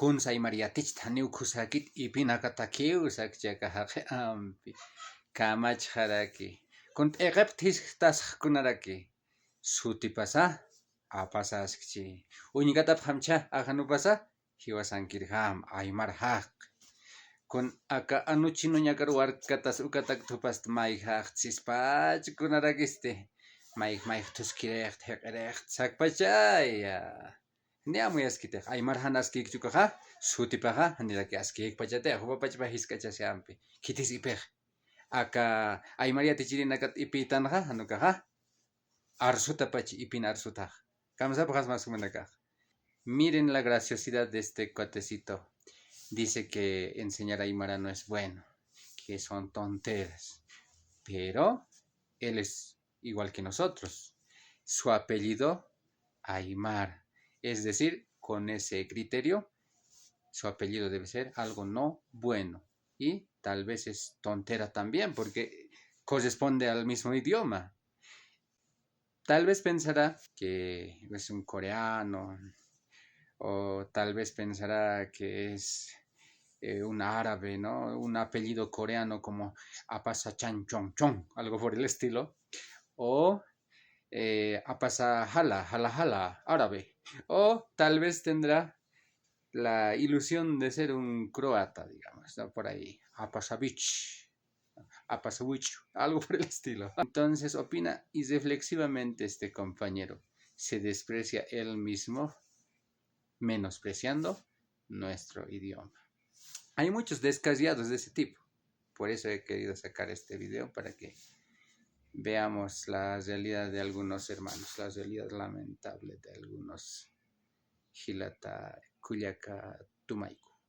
kunsay mariatich taniw kusakit ipinakatakiw sakchakahaqi ampi kamachjaraki kunt eqeptis tasqkunaraki sutipasa apasaskchi uñikata hamcha ajanupasa hiwasankirham aymar haq kun aka anuchino ñakar warkatas ukatak tupast mayhaq tsispach kunarakiste mayh tuskireq heqereq sakpachaya niamuyaskite aymar hanaskik chukaja sutipaja niraki askik pachate hupapachpa hiskachashampi kitis ipej aka aymaria tichirinakat ipitanja hanukaja arsutapachi ipin arsutaj kamsapajas más manakaj. Miren la graciosidad de este cuatecito. Dice que enseñar Aymara no es bueno, que son tonteras, pero él es igual que nosotros. Su apellido, Aymar, es decir, con ese criterio, su apellido debe ser algo no bueno y tal vez es tontera también porque corresponde al mismo idioma. Tal vez pensará que es un coreano o tal vez pensará que es un árabe, ¿no? Un apellido coreano como Apasa Chan Chong Chong, algo por el estilo. O Apasa Hala, Hala Hala, árabe. O tal vez tendrá la ilusión de ser un croata, digamos, ¿no? Por ahí. Apasavich, Apasavich, algo por el estilo. Entonces opina y reflexivamente este compañero se desprecia él mismo, menospreciando nuestro idioma. Hay muchos descaseados de ese tipo. Por eso he querido sacar este video para que veamos la realidad de algunos hermanos, la realidad lamentable de algunos Hilata, Cuyaca, Tumaico.